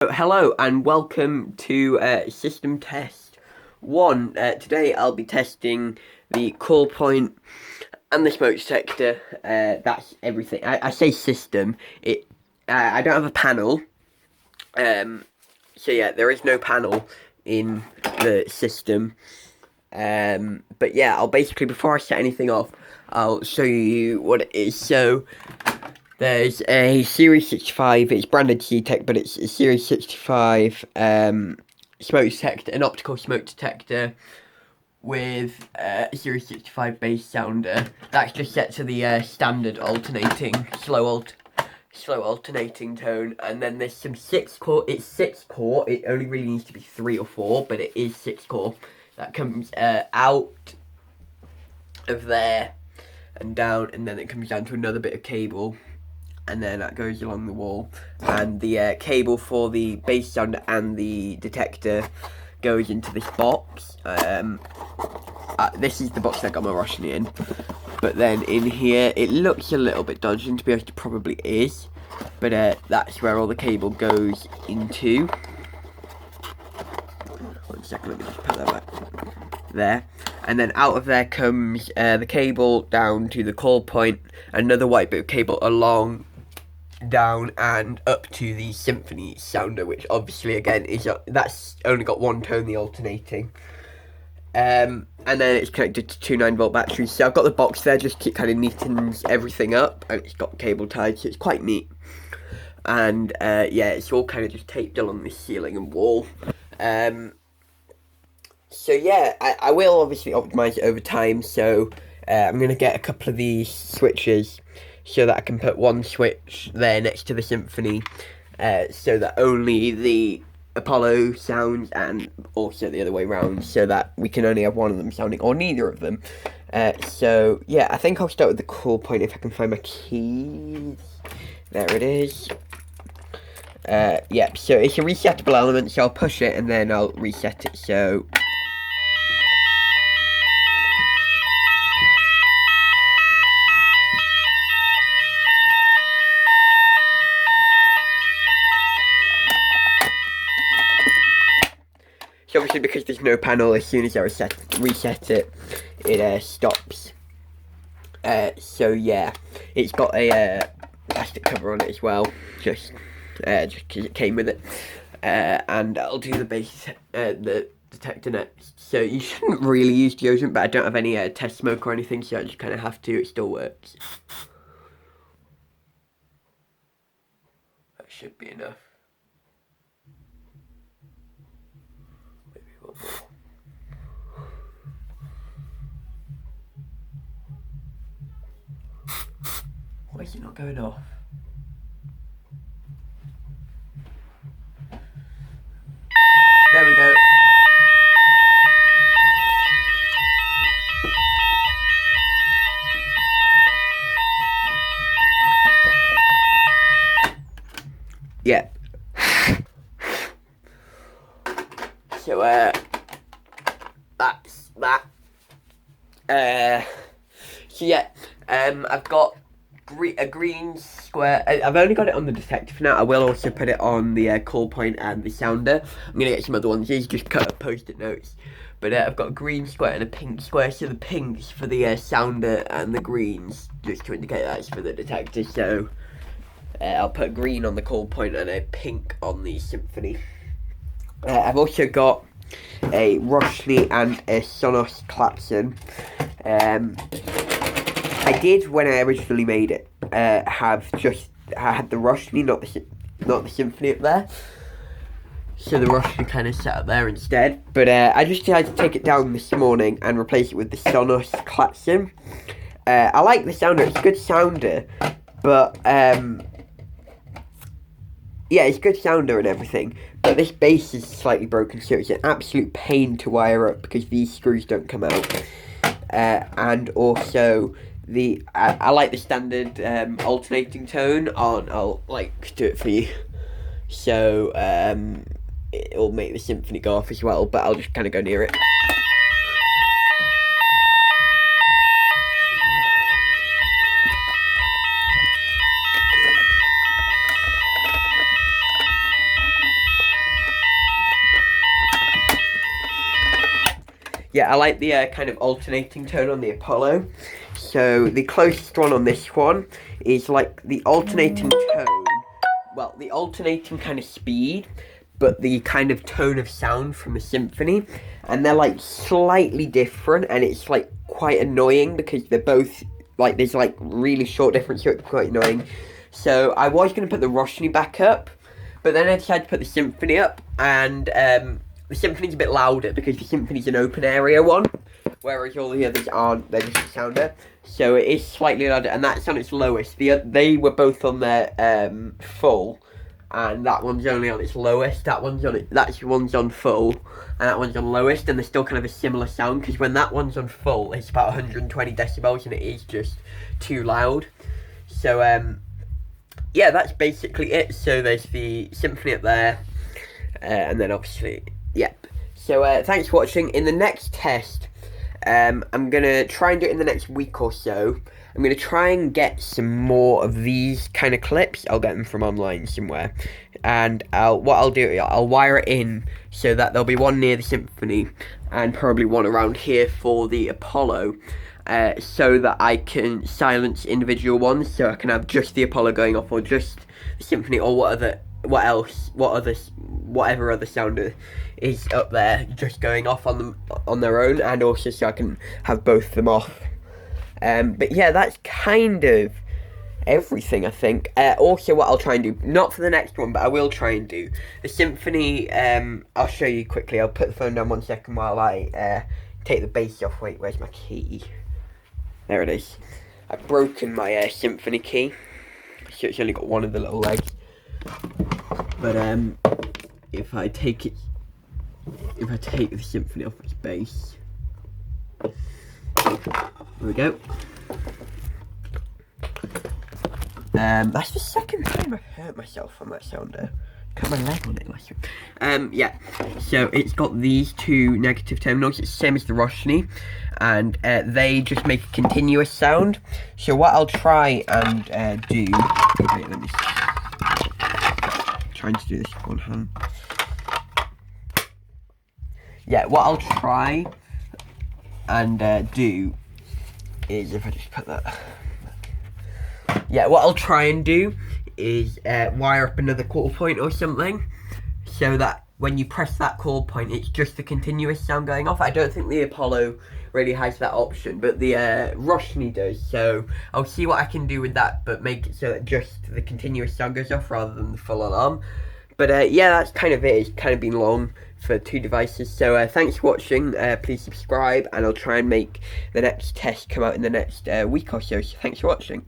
Hello and welcome to System Test 1. Today I'll be testing the call point and the smoke detector. That's everything. I say system. I don't have a panel. So yeah, there is no panel in the system. But yeah, I'll basically, before I set anything off, I'll show you what it is. So there's a Series 65, it's branded C-Tec, but it's a Series 65 smoke detector, an optical smoke detector with a Series 65 bass sounder. That's just set to the standard alternating, slow alternating tone. And then there's some 6-core, it's 6-core, it only really needs to be 3 or 4, but it is 6-core. That comes out of there and down, and then it comes down to another bit of cable. And then that goes along the wall, and the cable for the bass sounder and the detector goes into this box. This is the box that got my Roshni in, but then in here it looks a little bit dodgy, and to be honest it probably is, but that's where all the cable goes into. 1 second, let me just put that back there. And then out of there comes the cable down to the call point, another white bit of cable along, down and up to the Symphoni sounder, which obviously again is that's only got one tone, the alternating. And then it's connected to two 9-volt batteries. So I've got the box there, just kind of neatens everything up, and it's got cable tied, so it's quite neat. And yeah, it's all kind of just taped along the ceiling and wall. So yeah, I will obviously optimize it over time. So I'm going to get a couple of these switches so that I can put one switch there next to the Symphoni, so that only the Apollo sounds, and also the other way around, so that we can only have one of them sounding, or neither of them. So yeah, I think I'll start with the call point if I can find my keys. There it is. Yeah, so it's a resettable element, so I'll push it and then I'll reset it. So obviously, because there's no panel, as soon as I reset it, it stops. So yeah, it's got a plastic cover on it as well, just because it came with it. And I'll do the detector next. So you shouldn't really use deodorant, but I don't have any test smoke or anything, so I just kind of have to. It still works. That should be enough. Maybe one more. Why is it not going off? There we go. Yeah. So that's that. So yeah, I've got a green square. I've only got it on the detector for now. I will also put it on the call point and the sounder. I'm gonna get some other ones. These just cut up post-it notes. But I've got a green square and a pink square. So the pinks for the sounder and the greens just to indicate that's for the detector. So I'll put green on the call point and a pink on the Symphoni. I've also got a Roshni and a Sonos Klapson. I did, when I originally made it, I had the Roshni, not the Symphoni up there. So the Roshni kind of sat up there instead. But I just decided to take it down this morning and replace it with the Sonos Klapson. I like the sounder; it's a good sounder, but yeah, it's a good sounder and everything, but this bass is slightly broken, so it's an absolute pain to wire up because these screws don't come out. And also, I like the standard alternating tone on. I'll like do it for you. So it'll make the Symphoni go off as well, but I'll just kind of go near it. yeah, I like the kind of alternating tone on the Apollo. So the closest one on this one is like the alternating tone, well, the alternating kind of speed, but the kind of tone of sound from the Symphoni, and they're like slightly different, and it's like quite annoying because they're both like, there's like really short difference, so it's quite annoying. So I was going to put the Roshni back up, but then I decided to put the Symphoni up, and the Symphony's a bit louder because the Symphony's an open area one, whereas all the others aren't, they're just a sounder. So it is slightly louder, and that's on its lowest. They were both on their full, and that one's only on its lowest. That one's on full, and that one's on lowest, and they're still kind of a similar sound, because when that one's on full, it's about 120 decibels, and it is just too loud. So, yeah, that's basically it. So there's the Symphoni up there, and then obviously, yep. So, thanks for watching. In the next test, I'm going to try and do it in the next week or so. I'm going to try and get some more of these kind of clips. I'll get them from online somewhere. And what I'll do, I'll wire it in so that there'll be one near the Symphoni and probably one around here for the Apollo. So that I can silence individual ones, so I can have just the Apollo going off, or just the Symphoni, or whatever other sounder is up there just going off on their own, and also so I can have both of them off. But yeah, that's kind of everything, I think. Also, what I'll try and do, not for the next one, but I will try and do the Symphoni. I'll show you quickly. I'll put the phone down 1 second while I take the bass off. Wait, where's my key? There it is. I've broken my Symphoni key, so it's only got one of the little legs. But if I take the Symphoni off its base, there we go. That's the second time I've hurt myself on that sounder. Cut my leg on it last week. Yeah, so it's got these two negative terminals. It's the same as the Roshni, and they just make a continuous sound. So what I'll try and do, wait, let me see. Trying to do this with one hand. Yeah, what I'll try and do is, if I just put that, yeah, what I'll try and do is wire up another call point or something, so that when you press that call point, it's just the continuous sound going off. I don't think the Apollo really has that option, but the Roshni does, so I'll see what I can do with that, but make it so that just the continuous sound goes off rather than the full alarm. But yeah, that's kind of it. It's kind of been long for two devices, so thanks for watching. Please subscribe, and I'll try and make the next test come out in the next week or so. So thanks for watching.